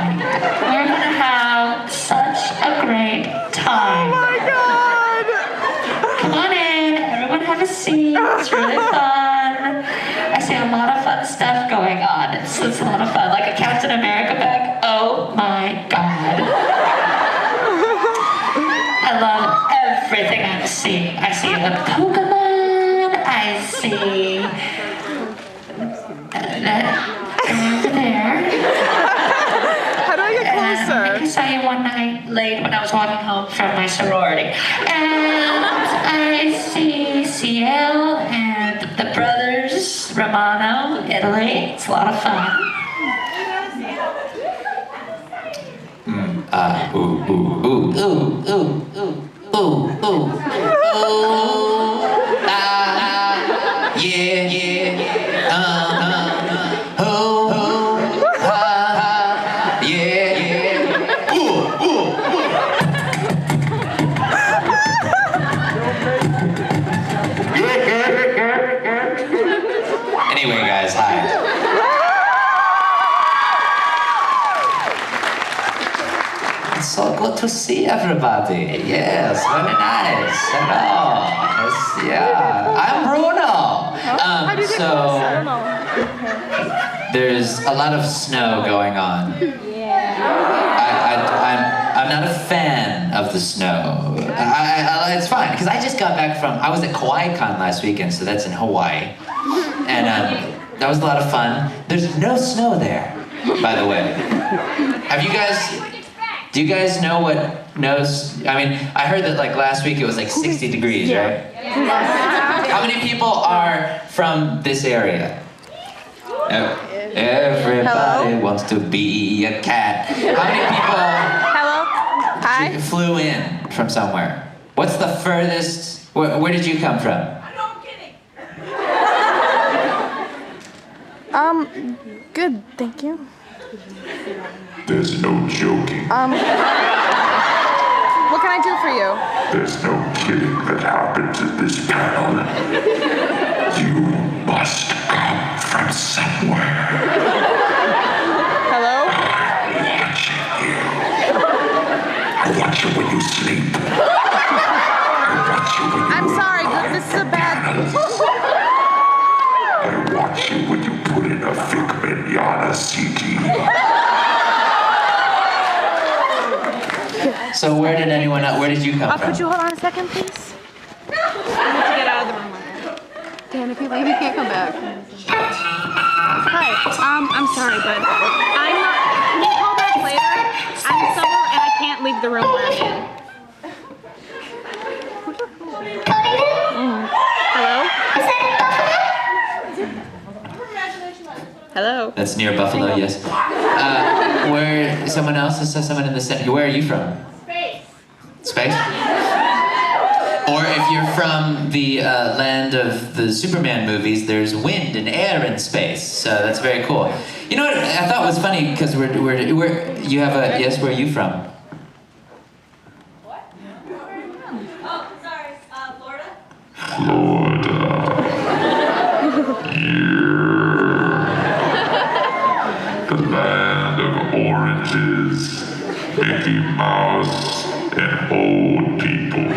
fine. We're gonna have such a great time. Oh my God! Come on in, everyone have a seat. It's really fun. I see a lot of fun stuff going on. It's a lot of fun. Like a Captain America bag. Oh my God. I love everything I'm seeing. I see a Pokemon. I see over there. How do I get closer? I saw you one night late when I was walking home from my sorority. And I see CL and the brothers Romano, Italy. It's a lot of fun. Anyway, guys, hi. It's so good to see everybody. Yes, very nice. Hello. Yes, yeah. I'm Bruno. How do you get closer? I don't know. There's a lot of snow going on. I'm not a fan of the snow. It's fine, because I just got back from, I was at KawaiiCon last weekend, so that's in Hawaii. And that was a lot of fun. There's no snow there, by the way. Do you guys know what I mean, I heard that like last week it was like 60 degrees, right? How many people are from this area? Everybody wants to be a cat. How many Hello? Hi? people flew in from somewhere? What's the furthest, where did you come from? Good, thank you. There's no joking. What can I do for you? There's no kidding that happens in this panel. You must come from somewhere. Hello? I'm watching you. I watch you when you sleep. I watch you when you I'm sorry, this is a bad... I watch you when you put in a figment Yana CD. So where did you come from? Could you hold on a second, please? I need to get out of the room. Damn, if you leave, you can't come back. Hi, I'm sorry, but I'm not... Can you call back later? I'm somewhere and I can't leave the room where I'm in. Hello? Hello? That's near Buffalo, yes. Where, someone else? I saw someone in the center. Where are you from? Space? Or if you're from the land of the Superman movies, there's wind and air in space. So that's very cool. You know what I thought was funny, because you have a, yes, where are you from? What? Oh, sorry, Florida? Florida. The land of oranges, Mickey Mouse, and old people.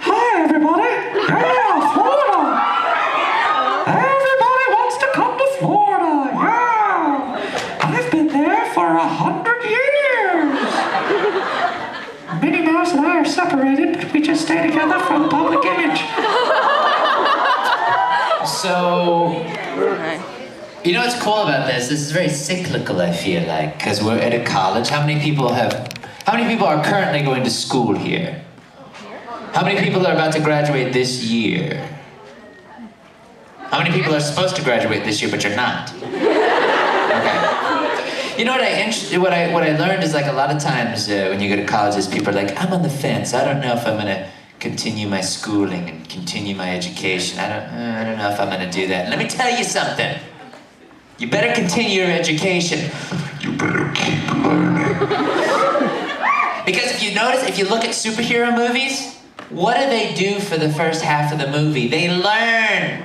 Hi, everybody. Yeah, Florida. Everybody wants to come to Florida. Yeah. I've been there for 100 years. Minnie Mouse and I are separated, but we just stay together for the public image. So, you know what's cool about this? This is very cyclical, I feel like, because we're at a college. How many people are currently going to school here? How many people are about to graduate this year? How many people are supposed to graduate this year, but you're not? Okay. You know what I learned is, like, a lot of times when you go to colleges, people are like, I'm on the fence. I don't know if I'm gonna continue my schooling and continue my education. I don't know if I'm gonna do that. Let me tell you something. You better continue your education. You better keep learning. Because if you notice, if you look at superhero movies, what do they do for the first half of the movie? They learn.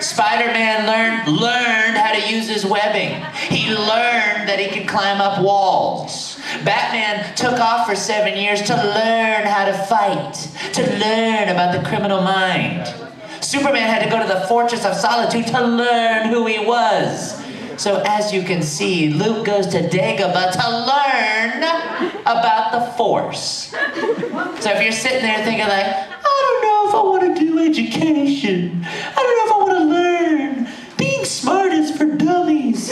Spider-Man learned how to use his webbing. He learned that he could climb up walls. Batman took off for 7 years to learn how to fight, to learn about the criminal mind. Superman had to go to the Fortress of Solitude to learn who he was. So as you can see, Luke goes to Dagobah to learn about the Force. So if you're sitting there thinking like, I don't know if I want to do education. I don't know if I want to learn. Being smart is for dummies.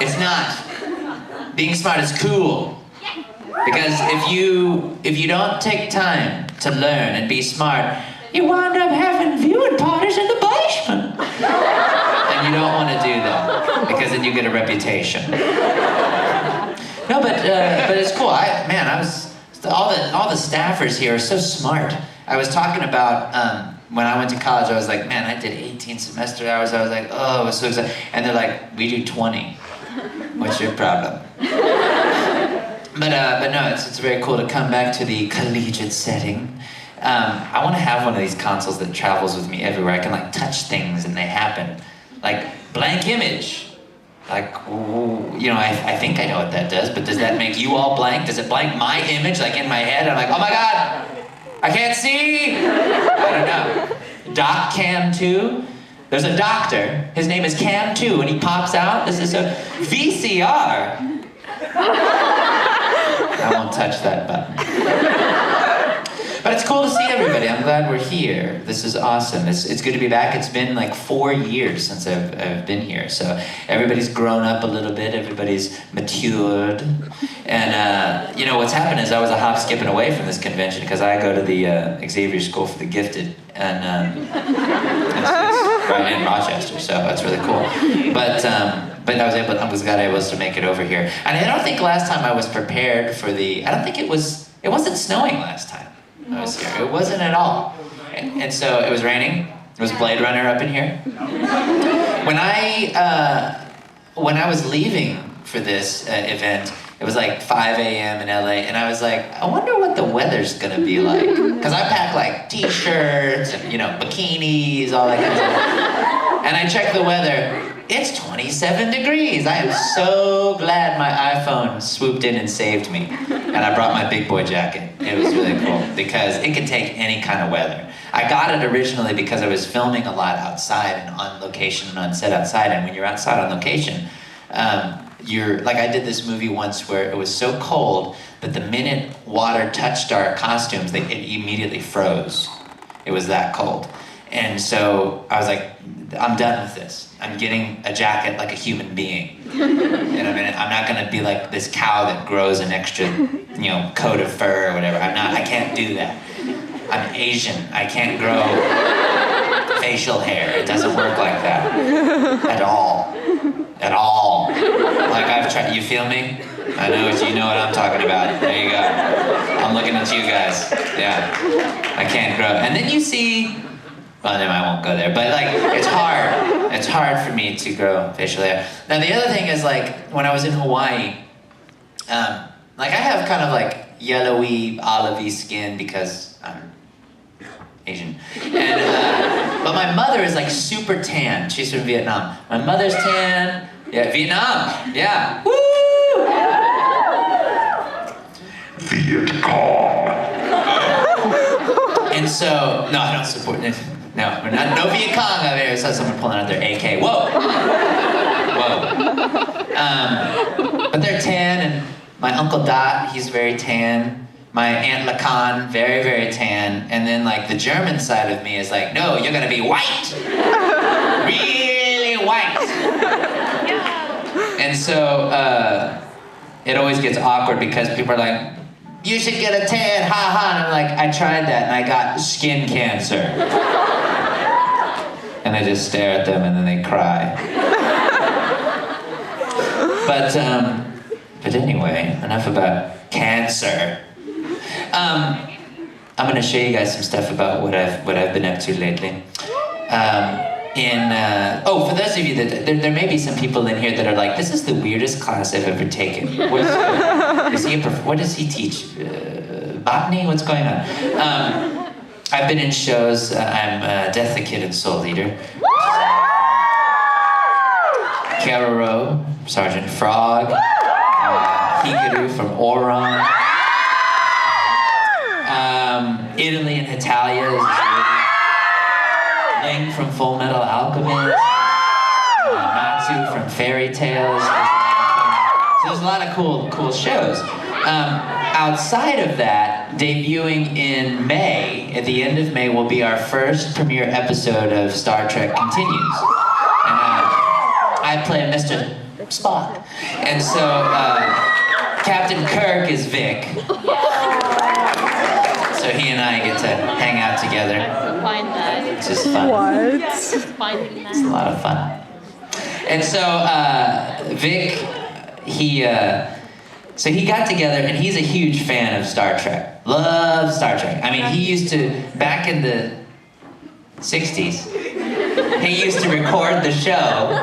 It's not. Being smart is cool. Because if you don't take time to learn and be smart, you wind up having viewing parties in the basement. And you don't want to do that, because then you get a reputation. No, but it's cool. All the staffers here are so smart. I was talking about when I went to college, I was like, man, I did 18 semester hours. I was like, oh, I was so excited. And they're like, we do 20. What's your problem? But no, it's very cool to come back to the collegiate setting. I want to have one of these consoles that travels with me everywhere. I can like touch things and they happen. Like blank image. Like, you know, I think I know what that does, but does that make you all blank? Does it blank my image like in my head? I'm like, oh my God, I can't see. I don't know. Doc Cam 2. There's a doctor. His name is Cam 2, and he pops out. This is a VCR. I won't touch that button. But it's cool to see everybody. I'm glad we're here. This is awesome. It's good to be back. It's been like 4 years since I've been here. So everybody's grown up a little bit. Everybody's matured. And you know, what's happened is I was a hop skipping away from this convention because I go to the Xavier School for the Gifted. And it's right in Rochester, so that's really cool. But I was glad I was to make it over here. And I don't think last time I was prepared for it wasn't snowing last time I was here. It wasn't at all. And so it was raining. It was Blade Runner up in here. When I was leaving for this event, it was like 5 a.m. in LA, and I was like, I wonder what the weather's gonna be like. Because I pack like t-shirts and, you know, bikinis, all that kind of stuff. And I checked the weather. It's 27 degrees. I am so glad my iPhone swooped in and saved me. And I brought my big boy jacket. It was really cool because it can take any kind of weather. I got it originally because I was filming a lot outside and on location and on set outside. And when you're outside on location, I did this movie once where it was so cold that the minute water touched our costumes, it immediately froze. It was that cold. And so I was like, I'm done with this. I'm getting a jacket like a human being. You know what I mean? I'm not gonna be like this cow that grows an extra, you know, coat of fur or whatever. I can't do that. I'm Asian. I can't grow facial hair. It doesn't work like that. At all. At all. Like I've tried, you feel me? I know you know what I'm talking about. There you go. I'm looking at you guys. Yeah. I can't grow. And then you see, well, no, I won't go there, but like, it's hard. It's hard for me to grow facial hair. Now the other thing is like, when I was in Hawaii, like I have kind of like yellowy, olivey skin because I'm Asian. And, but my mother is like super tan. She's from Vietnam. My mother's tan. Yeah, Vietnam. Yeah. Woo! Viet Cong. And so, no, I don't support it. No, we're not. No Viet Cong over here. I saw someone pulling out their AK. Whoa! Whoa. But they're tan, and my Uncle Dot, he's very tan. My Aunt Lacan, very, very tan. And then, like, the German side of me is like, no, you're gonna be white! Really white! And so, it always gets awkward because people are like, you should get a tan, ha ha. And I'm like, I tried that and I got skin cancer. And I just stare at them and then they cry. But anyway, enough about cancer. I'm gonna show you guys some stuff about what I've been up to lately. For those of you that there may be some people in here that are like, this is the weirdest class I've ever taken. What does he teach? Botany? What's going on? I've been in shows. I'm Death the Kid and Soul Leader. Keroro, Sergeant Frog, Hikaru from Oron. Italy and Italia is Ling from Full Metal Alchemist. Natsu from Fairy Tales. So there's a lot of cool shows. Outside of that, debuting in May, at the end of May, will be our first premiere episode of Star Trek Continues. And I play Mr. Spock. And so Captain Kirk is Vic. So he and I get to hang out together. Find that. It's just fun. Finding that. It's a lot of fun. And so Vic, so he got together, and he's a huge fan of Star Trek. Loves Star Trek. I mean, he used to, back in the 60s, he used to record the show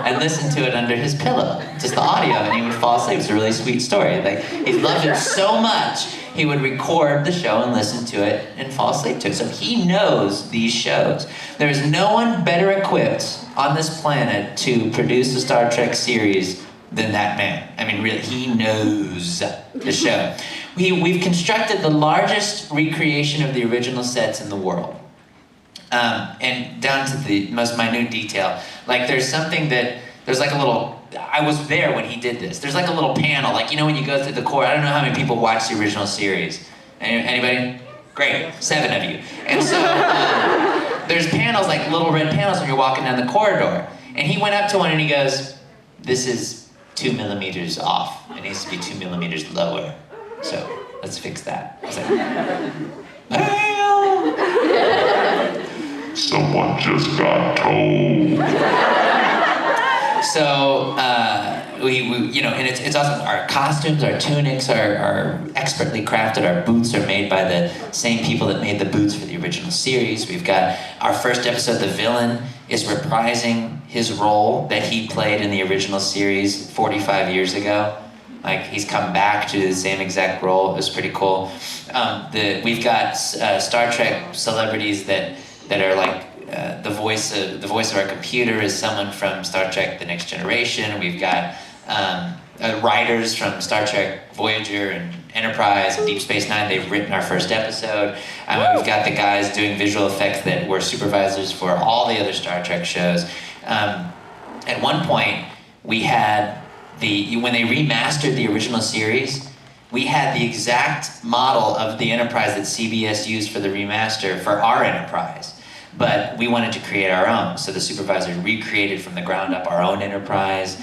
and listen to it under his pillow, just the audio, and he would fall asleep. It's a really sweet story. Like, he loved it so much, he would record the show and listen to it and fall asleep to it. So he knows these shows. There is no one better equipped on this planet to produce a Star Trek series than that man. I mean, really, he knows the show. We've constructed the largest recreation of the original sets in the world. And down to the most minute detail. Like, there's like a little, I was there when he did this. There's like a little panel, like, you know, when you go through the core, I don't know how many people watch the original series. Anybody? Great, 7 of you. And so, there's panels, like little red panels when you're walking down the corridor. And he went up to one and he goes, this is 2 millimeters off. It needs to be 2 millimeters lower. So let's fix that. I was like, Someone just got told. So we you know, and it's awesome. Our costumes, our tunics are expertly crafted. Our boots are made by the same people that made the boots for the original series. We've got our first episode. The villain is reprising his role that he played in the original series 45 years ago. Like, he's come back to the same exact role. It was pretty cool. We've got Star Trek celebrities that are like the voice of our computer is someone from Star Trek: The Next Generation. We've got writers from Star Trek Voyager and Enterprise and Deep Space Nine. They've written our first episode. We've got the guys doing visual effects that were supervisors for all the other Star Trek shows. At one point, we had when they remastered the original series, we had the exact model of the Enterprise that CBS used for the remaster for our Enterprise. But we wanted to create our own, so the supervisor recreated from the ground up our own Enterprise.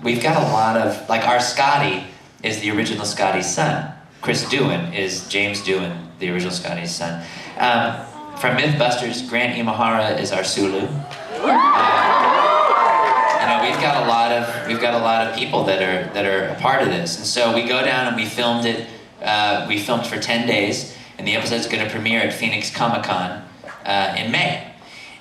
We've got a lot of, like, our Scotty is the original Scotty's son. Chris Doohan is James Doohan, the original Scotty's son. From Mythbusters, Grant Imahara is our Sulu. We've got a lot of people that are a part of this, and so we go down and we filmed it. We filmed for 10 days, and the episode's going to premiere at Phoenix Comic-Con in May.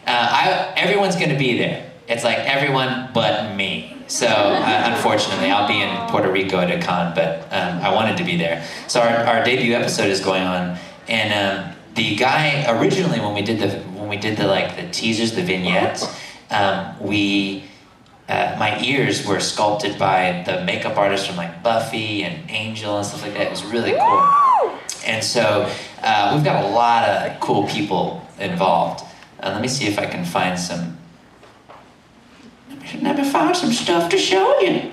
Everyone's going to be there. It's like everyone but me. So unfortunately, I'll be in Puerto Rico at a con, but I wanted to be there. So our debut episode is going on, and the guy originally when we did the teasers, the vignettes, my ears were sculpted by the makeup artist from like Buffy and Angel and stuff like that. It was really cool. And so we've got a lot of cool people involved. Let me see if I can find some. I should never found some stuff to show you.